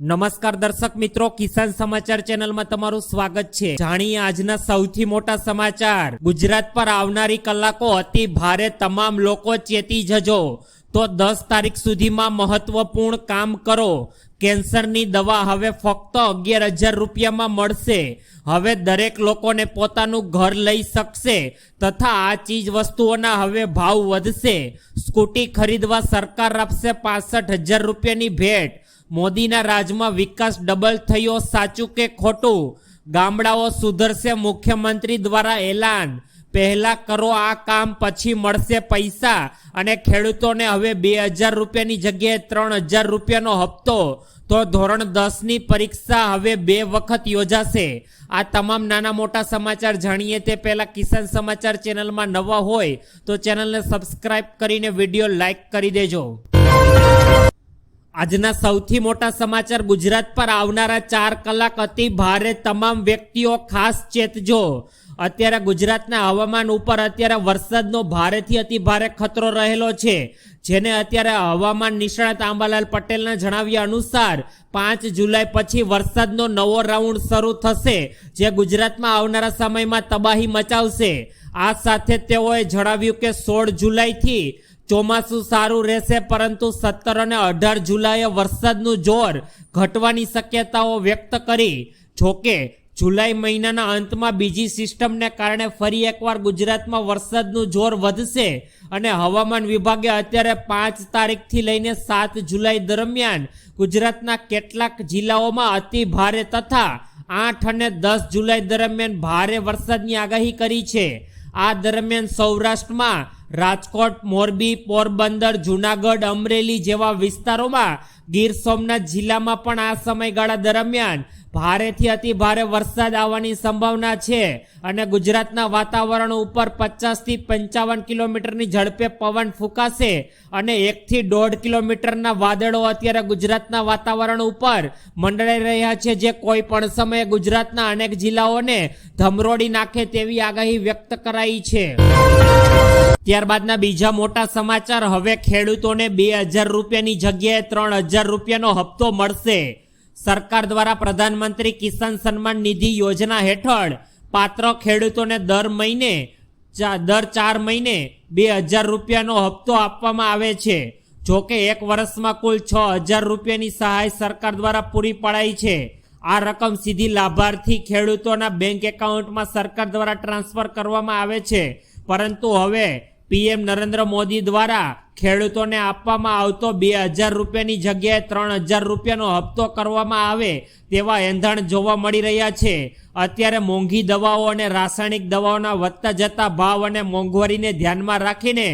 નમસ્કાર દર્શક મિત્રો, કિસાન સમાચાર ચેનલમાં તમારું સ્વાગત છે। જાણીએ આજના સૌથી મોટા સમાચાર। ગુજરાત પર આવનારી કલાકો અતિ ભારે, તમામ લોકો ચેતી જજો। તો 10 તારીખ સુધીમાં મહત્વપૂર્ણ કામ કરો। કેન્સરની દવા હવે ફક્ત 11,000 રૂપિયામાં મળશે। હવે દરેક લોકોને પોતાનું ઘર લઈ શકશે તથા આ ચીજ વસ્તુઓના હવે ભાવ વધશે। સ્કૂટી ખરીદવા સરકાર આપશે 65,000 રૂપિયાની ભેટ। મોદીના રાજમાં વિકાસ ડબલ થયો, સાચું કે ખોટું? ગામડાઓ સુધરશે, મુખ્યમંત્રી દ્વારા એલાન। પહેલા કરો આ કામ, પછી મળશે પૈસા। અને ખેડૂતોને હવે 2,000 રૂપિયાની જગ્યાએ 3,000 રૂપિયાનો હપ્તો। તો ધોરણ 10ની પરીક્ષા હવે 2 વખત યોજાશે। આ તમામ નાના મોટા સમાચાર જાણીએ તે પહેલા કિસાન સમાચાર ચેનલમાં નવા હોય તો ચેનલને સબસ્ક્રાઇબ કરીને વિડીયો લાઈક કરી દેજો। આજના સૌથી મોટા સમાચાર। ગુજરાત પર આવનારા 4 કલાક અતિ ભારે, તમામ વ્યક્તિઓ ખાસ ચેતજો। અત્યારે ગુજરાતના હવામાન ઉપર અત્યારે વરસાદનો ભારેથી અતિ ભારે ખતરો રહેલો છે, જેને અત્યારે હવામાન નિષ્ણાત આંબાલાલ પટેલના જણાવ્યા અનુસાર 5 જુલાઈ પછી વરસાદનો નવો રાઉન્ડ શરૂ થશે, જે ગુજરાતમાં આવનારા સમયમાં તબાહી મચાવશે। આ સાથે તેઓએ જણાવ્યું કે 16 જુલાઈથી ચોમાસું સારું રહેશે, પરંતુ 17 અને 18 જુલાઈએ વરસાદનું જોર ઘટવાની શક્યતાઓ વ્યક્ત કરી। જોકે જુલાઈ મહિનાના અંતમાં બીજી સિસ્ટમને કારણે ફરી એકવાર ગુજરાતમાં વરસાદનું જોર વધશે અને હવામાન વિભાગે અત્યારે 5 તારીખથી લઈને 7 જુલાઈ દરમિયાન ગુજરાતના કેટલાક જિલ્લાઓમાં અતિ ભારે તથા 8 અને 10 જુલાઈ દરમિયાન ભારે વરસાદની આગાહી કરી છે। આ દરમિયાન સૌરાષ્ટ્રમાં રાજકોટ, મોરબી, પોરબંદર, જૂનાગઢ, અમરેલી જેવા વિસ્તારોમાં, ગીર સોમનાથ જિલ્લામાં પણ આ સમયગાળા દરમિયાન ભારેથી અતિ ભારે વરસાદ આવવાની સંભાવના છે અને ગુજરાતના વાતાવરણ ઉપર 50 થી 55 કિલોમીટરની ઝડપે પવન ફૂંકાશે અને 1 થી 1.5 કિલોમીટરના વાદળો અત્યારે ગુજરાતના વાતાવરણ ઉપર મંડળાઈ રહ્યા છે, જે કોઈ પણ સમયે ગુજરાતના અનેક જિલ્લાઓને ધમરોડી નાખે તેવી આગાહી વ્યક્ત કરાઈ છે। ત્યારબાદના બીજા મોટા સમાચાર। હવે ખેડૂતોને 2,000 રૂપિયાની જગ્યાએ 3,000 રૂપિયાનો હપ્તો મળશે। સરકાર દ્વારા પ્રધાનમંત્રી કિસાન સન્માન નિધિ યોજના હેઠળ પાત્ર ખેડૂતોને દર 4 મહિને 2,000 રૂપિયાનો હપ્તો આપવામાં આવે છે। જોકે 1 વર્ષમાં કુલ 6,000 રૂપિયાની સહાય સરકાર દ્વારા પૂરી પડાઈ છે। આ રકમ સીધી લાભાર્થી ખેડૂતોના બેંક એકાઉન્ટમાં સરકાર દ્વારા ટ્રાન્સફર કરવામાં આવે છે, પરંતુ હવે પીએમ નરેન્દ્ર મોદી દ્વારા ખેડૂતોને આપવામાં આવતો 2,000 રૂપિયાની જગ્યાએ 3,000 રૂપિયાનો હપ્તો કરવામાં આવે તેવા એંધાણ જોવા મળી રહ્યા છે। અત્યારે મોંઘી દવાઓ અને રાસાયણિક દવાઓના વધતા જતા ભાવ અને મોંઘવારીને ધ્યાનમાં રાખીને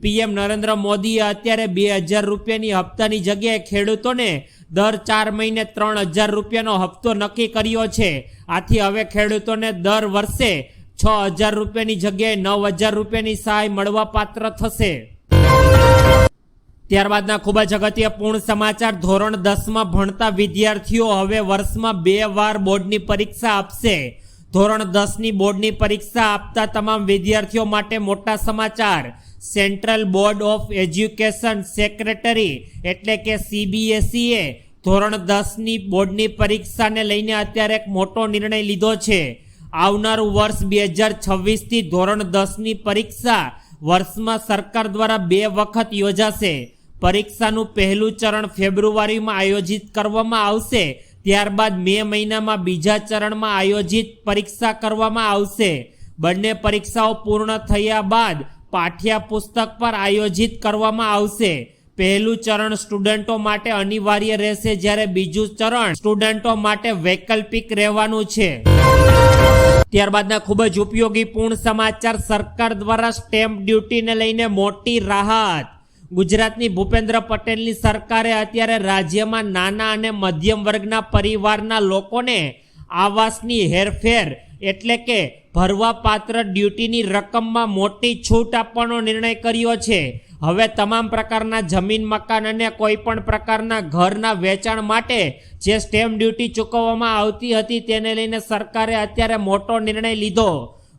પીએમ નરેન્દ્ર મોદીએ અત્યારે 2,000 રૂપિયાની હપ્તાની જગ્યાએ ખેડૂતોને દર 4 મહિને 3,000 રૂપિયાનો હપ્તો નક્કી કર્યો છે। આથી હવે ખેડૂતોને દર વર્ષે 6,000 રૂપિયાની જગ્યાએ 9,000 રૂપિયાની સહાય મળવા પાત્ર થશે। ત્યારબાદના ખૂબ જ અગત્યપૂર્ણ સમાચાર। ધોરણ 10માં ભણતા વિદ્યાર્થીઓ હવે વર્ષમાં 2 વાર બોર્ડની પરીક્ષા આપશે। ધોરણ 10ની બોર્ડની પરીક્ષા આપતા તમામ વિદ્યાર્થીઓ માટે મોટા સમાચાર। Central board of education secretary એટલે કે CBSE ધોરણ 10ની બોર્ડની પરીક્ષાને લઈને અત્યારે એક મોટો નિર્ણય લીધો છે। આવનારું વર્ષ 2026થી ધોરણ 10ની પરીક્ષા વર્ષમાં સરકાર દ્વારા 2 વખત યોજાશે। પરીક્ષાનું પહેલું ચરણ ફેબ્રુઆરીમાં આયોજિત કરવામાં આવશે, ત્યારબાદ મે મહિનામાં બીજા ચરણમાં આયોજિત પરીક્ષા કરવામાં આવશે। બંને પરીક્ષાઓ પૂર્ણ થયા બાદ પાઠ્યપુસ્તક પર આયોજિત કરવામાં આવશે। પહેલું ચરણ સ્ટુડન્ટો માટે અનિવાર્ય રહેશે, જ્યારે બીજું ચરણ સ્ટુડન્ટો માટે વૈકલ્પિક રહેવાનું છે। ત્યારબાદના ખૂબ જ ઉપયોગી પૂર્ણ સમાચાર। સરકાર દ્વારા સ્ટેમ્પ ડ્યુટીને લઈને મોટી રાહત। ગુજરાતની ભૂપેન્દ્ર પટેલની સરકારે અત્યારે રાજ્યમાં નાના અને મધ્યમ વર્ગના પરિવારના લોકોને આવાસની હેરફેર એટલે કે ભરવાપાત્ર ડ્યુટીની રકમમાં મોટી છૂટ આપવાનો નિર્ણય કર્યો છે। હવે તમામ પ્રકારના જમીન, મકાન અને કોઈ પણ પ્રકારના ઘરના વેચાણ માટે જે સ્ટેમ્પ ડ્યુટી ચૂકવવામાં આવતી હતી તેને લઈને સરકારે અત્યારે મોટો નિર્ણય લીધો।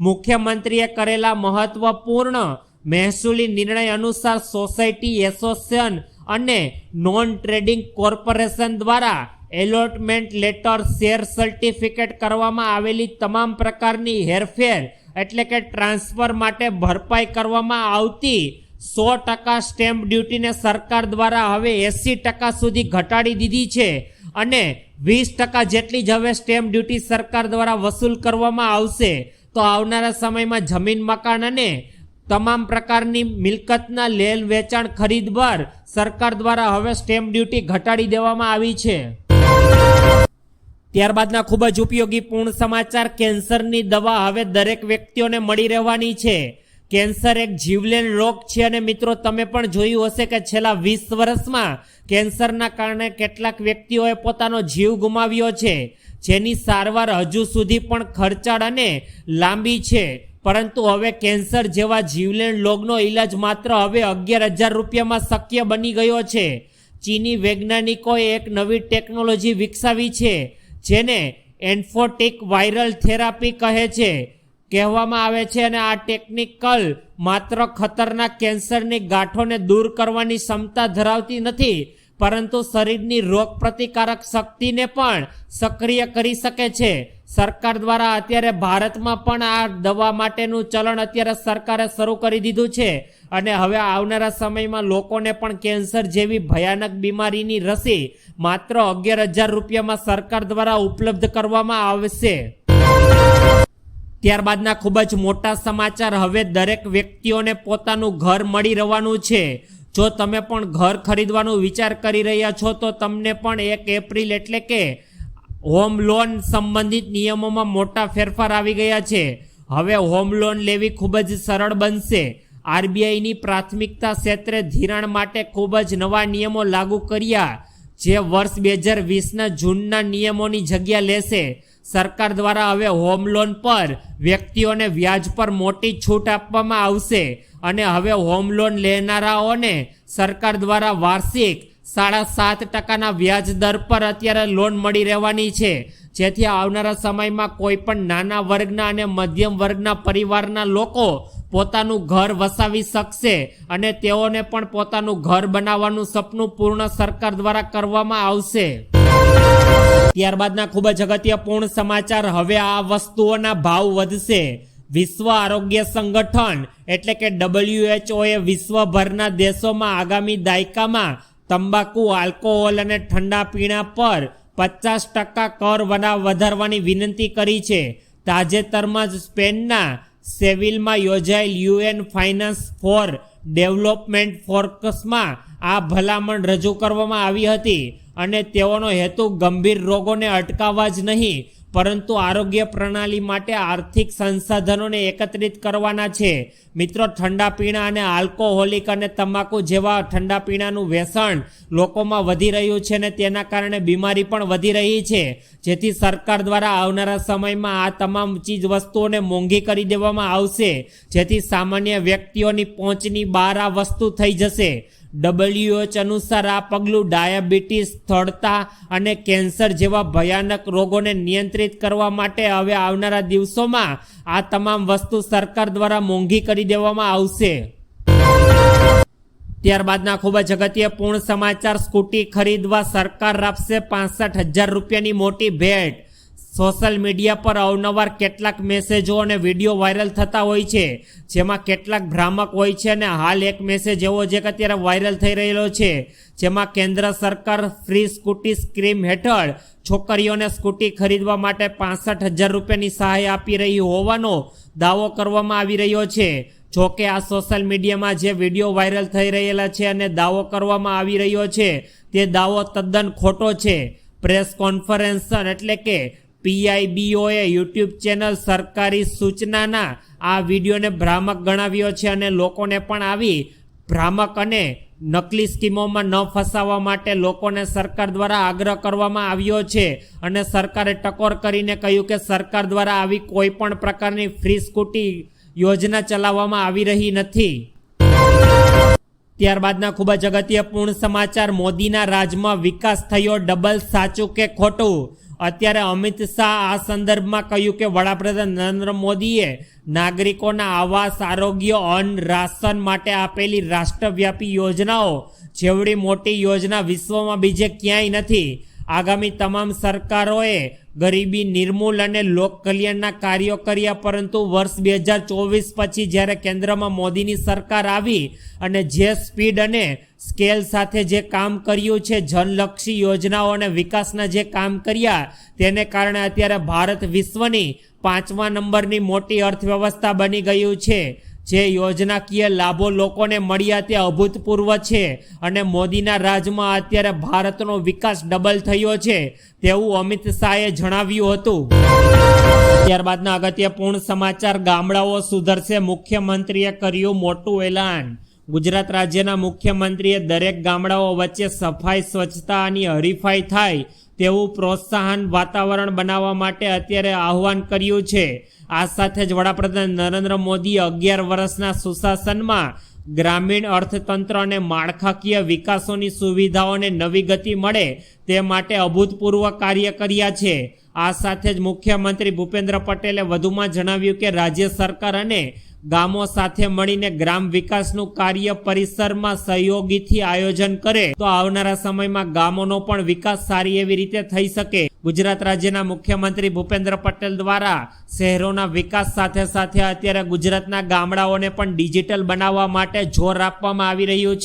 મુખ્યમંત્રીએ કરેલા મહત્વપૂર્ણ મહેસૂલી નિર્ણય અનુસાર સોસાયટી, એસોસિએશન અને નોન ટ્રેડિંગ કોર્પોરેશન દ્વારા એલોટમેન્ટ લેટર, શેર સર્ટિફિકેટ કરવામાં આવેલી તમામ પ્રકારની હેરફેર એટલે કે ટ્રાન્સફર માટે ભરપાઈ કરવામાં આવતી 100% સ્ટેમ્પ ડ્યુટીને સરકાર દ્વારા હવે 80% સુધી ઘટાડી દીધી છે અને 20% જેટલી જ હવે સ્ટેમ્પ ડ્યુટી સરકાર દ્વારા વસૂલ કરવામાં આવશે. તો આવનારા સમયમાં જમીન, મકાન અને તમામ પ્રકારની મિલકતના લેણ વેચાણ ખરીદ પર સરકાર દ્વારા હવે સ્ટેમ્પ ડ્યુટી ઘટાડી દેવામાં આવી છે. ત્યારબાદના ખૂબ જ ઉપયોગી પૂર્ણ સમાચાર, કેન્સરની દવા હવે દરેક વ્યક્તિઓને મળી રહેવાની છે. કેન્સર એક જીવલેણ રોગ છે અને મિત્રો તમે પણ જોયું હશે કે છેલ્લા 20 વર્ષમાં કેન્સરના કારણે કેટલાક વ્યક્તિઓએ પોતાનો જીવ ગુમાવ્યો છે, જેની સારવાર હજુ સુધી પણ ખર્ચાળ અને લાંબી છે. પરંતુ હવે કેન્સર જેવા જીવલેણ રોગનો ઈલાજ માત્ર હવે 11,000 રૂપિયામાં શક્ય બની ગયો છે. ચીની વૈજ્ઞાનિકોએ એક નવી ટેકનોલોજી વિકસાવી છે જેને એન્ફોટિક વાયરલ થેરાપી કહે છે, કહેવામાં આવે છે. અને આ ટેકનિકલ માત્ર ખતરનાક કેન્સરની ગાંઠોને દૂર કરવાની ક્ષમતા ધરાવતી નથી, પરંતુ શરીરની રોગ પ્રતિકારક શક્તિને પણ સક્રિય કરી શકે છે. સરકાર દ્વારા અત્યારે ભારતમાં પણ આ દવા માટેનું ચલણ અત્યારે સરકારે શરૂ કરી દીધું છે અને હવે આવનારા સમયમાં લોકોને પણ કેન્સર જેવી ભયાનક બીમારીની રસી માત્ર 11,000 રૂપિયામાં સરકાર દ્વારા ઉપલબ્ધ કરવામાં આવશે. ત્યારબાદના ખૂબ જ મોટા સમાચાર, હવે દરેક વ્યક્તિઓને પોતાનું ઘર મળી રહેવાનું છે. જો તમે પણ ઘર ખરીદવાનો વિચાર કરી રહ્યા છો તો તમને પણ 1 એપ્રિલ એટલે કે હોમ લોન સંબંધિત નિયમોમાં મોટા ફેરફાર આવી ગયા છે. હવે હોમ લોન લેવી ખૂબ જ સરળ બનશે. આરબીઆઈની પ્રાથમિકતા ક્ષેત્રે ધિરાણ માટે ખૂબ જ નવા નિયમો લાગુ કર્યા, જે વર્ષ 2020ના જૂનના નિયમોની જગ્યા લેશે. સરકાર દ્વારા હવે હોમ લોન પર વ્યક્તિઓને વ્યાજ પર મોટી છૂટ આપવામાં આવશે અને હવે હોમ લોન લેનારાઓને સરકાર દ્વારા વાર્ષિક 7.5% વ્યાજ દર પર અત્યારે લોન મળી રહેવાની છે, જેથી આવનારા સમયમાં કોઈ પણ નાના વર્ગના અને મધ્યમ વર્ગના પરિવારના લોકો પોતાનું ઘર વસાવી શકશે અને તેઓને પણ પોતાનું ઘર બનાવવાનું સપનું પૂર્ણ સરકાર દ્વારા કરવામાં આવશે. ત્યારબાદના ખૂબ જ અગત્યપૂર્ણ સમાચાર, હવે આ વસ્તુઓના ભાવ વધશે. વિશ્વ આરોગ્ય સંગઠન એટલે કે WHO એ વિશ્વભરના દેશોમાં આગામી દાયકામાં તંબાકુ, આલ્કોહોલ અને ઠંડા પીણા પર 50% કર વધારવાની વિનંતી કરી છે. તાજેતરમાં જ સ્પેનના સેવિલમાં યોજાયેલ UN ફાઇનાન્સ ફોર ડેવલપમેન્ટ ફોરકસમાં આ ભલામણ રજૂ કરવામાં આવી હતી અને તેઓનો હેતુ ગંભીર રોગોને અટકાવવા જ નહીં, પરંતુ આરોગ્ય પ્રણાલી માટે આર્થિક સંસાધનોને એકત્રિત કરવાના છે. મિત્રો, ઠંડા પીણા અને આલ્કોહોલિક અને તમાકુ જેવા ઠંડા પીણાનું વેચાણ લોકોમાં વધી રહ્યું છે અને તેના કારણે બીમારી પણ વધી રહી છે, જેથી સરકાર દ્વારા આવનારા સમયમાં આ તમામ ચીજ વસ્તુઓને મોંઘી કરી દેવામાં આવશે, જેથી સામાન્ય વ્યક્તિઓની પહોંચની બહાર આ વસ્તુ થઈ જશે. WHO અનુસાર આ પગલું ડાયાબિટીસ, સ્થળતા અને કેન્સર જેવા ભયાનક રોગોને નિયંત્રિત કરવા માટે હવે આવનારા દિવસોમાં આ તમામ વસ્તુ સરકાર દ્વારા મોંઘી કરી દેવામાં આવશે. ત્યારબાદના ખૂબ જ અગત્યપૂર્ણ સમાચાર, સ્કૂટી ખરીદવા સરકાર આપશે 65,000 રૂપિયાની મોટી ભેટ. સોશિયલ મીડિયા પર અવનવાર કેટલાક મેસેજો અને વિડીયો વાયરલ થતા હોય છે, જેમાં કેટલાક ભ્રામક હોય છે અને હાલ એક મેસેજ એવો છે કે અત્યારે વાયરલ થઈ રહેલો છે, જેમાં કેન્દ્ર સરકાર ફ્રી સ્કૂટી સ્કીમ હેઠળ છોકરીઓને સ્કૂટી ખરીદવા માટે 65,000 રૂપિયાની સહાય આપી રહી હોવાનો દાવો કરવામાં આવી રહ્યો છે. જોકે આ સોશિયલ મીડિયામાં જે વિડીયો વાયરલ થઈ રહેલા છે અને દાવો કરવામાં આવી રહ્યો છે તે દાવો તદ્દન ખોટો છે. પ્રેસ કોન્ફરન્સ એટલે કે PIBOએ યુટ્યુબ ચેનલ સરકારી સૂચનાના આ વિડીયોને ભ્રામક ગણાવ્યો છે અને લોકોને પણ આવી ભ્રામક અને નકલી સ્કીમોમાં ન ફસાવવા માટે લોકોને સરકાર દ્વારા આગ્રહ કરવામાં આવ્યો છે અને સરકારે ટકોર કરીને કહ્યું કે સરકાર દ્વારા આવી કોઈ પણ પ્રકારની ફ્રી સ્કૂટી યોજના ચલાવવામાં આવી રહી નથી. ત્યારબાદના ખૂબ જ અગત્યપૂર્ણ સમાચાર, મોદીના રાજમાં વિકાસ થયો ડબલ, સાચું કે ખોટું? અત્યારે અમિત શાહ આ સંદર્ભમાં કહ્યું કે વડાપ્રધાન નરેન્દ્ર મોદીએ નાગરિકોના આવાસ, આરોગ્ય, અન્ન, રાશન માટે આપેલી રાષ્ટ્રવ્યાપી યોજનાઓ જેવડી મોટી યોજના વિશ્વમાં બીજે ક્યાંય નથી. આગામી તમામ સરકારોએ ગરીબી નિર્મૂલ અને લોક કલ્યાણના કાર્યો કર્યા, પરંતુ વર્ષ 2024 પછી જ્યારે કેન્દ્રમાં મોદીની સરકાર આવી અને જે સ્પીડ અને સ્કેલ સાથે જે કામ કર્યું છે, જનલક્ષી યોજનાઓ અને વિકાસના જે કામ કર્યા, તેને કારણે અત્યારે ભારત વિશ્વની 5મા નંબરની મોટી અર્થવ્યવસ્થા બની ગયું છે. જે યોજનાકીય લાભો લોકોને મળ્યા તે અભૂતપૂર્વ છે અને મોદીના રાજમાં અત્યારે ભારતનો વિકાસ ડબલ થયો છે તેવું અમિત શાહે જણાવ્યું હતું. ત્યારબાદના અગત્યપૂર્ણ સમાચાર, ગામડાઓ સુધરશે, મુખ્યમંત્રીએ કર્યું મોટું એલાન. ગુજરાત રાજ્યના મુખ્યમંત્રીએ દરેક ગામડાઓ વચ્ચે સફાઈ, સ્વચ્છતાની હરીફાઈ થાય તેવું પ્રોત્સાહન વાતાવરણ બનાવવા માટે અત્યારે આહ્વાન કર્યું છે. આ સાથે જ વડાપ્રધાન નરેન્દ્ર મોદીએ 11 વર્ષના સુશાસનમાં ગ્રામીણ અર્થતંત્ર અને માળખાકીય વિકાસોની સુવિધાઓને નવી ગતિ મળે તે માટે અભૂતપૂર્વ કાર્ય કર્યા છે. આ સાથે જ મુખ્યમંત્રી ભૂપેન્દ્ર પટેલે વધુમાં જણાવ્યું કે રાજ્ય સરકાર અને ગામો સાથે મળીને ગ્રામ વિકાસનું કાર્ય પરિસરમાં સહયોગીથી આયોજન કરે તો આવનારા સમયમાં ગામોનો પણ વિકાસ સારી એવી રીતે થઈ શકે. ગુજરાત રાજ્યના મુખ્યમંત્રી ભૂપેન્દ્ર પટેલ દ્વારા શહેરોના વિકાસ સાથે સાથે અત્યારે ગુજરાતના ગામડાઓને પણ ડિજિટલ બનાવવા માટે જોર આપવામાં આવી રહ્યું છે.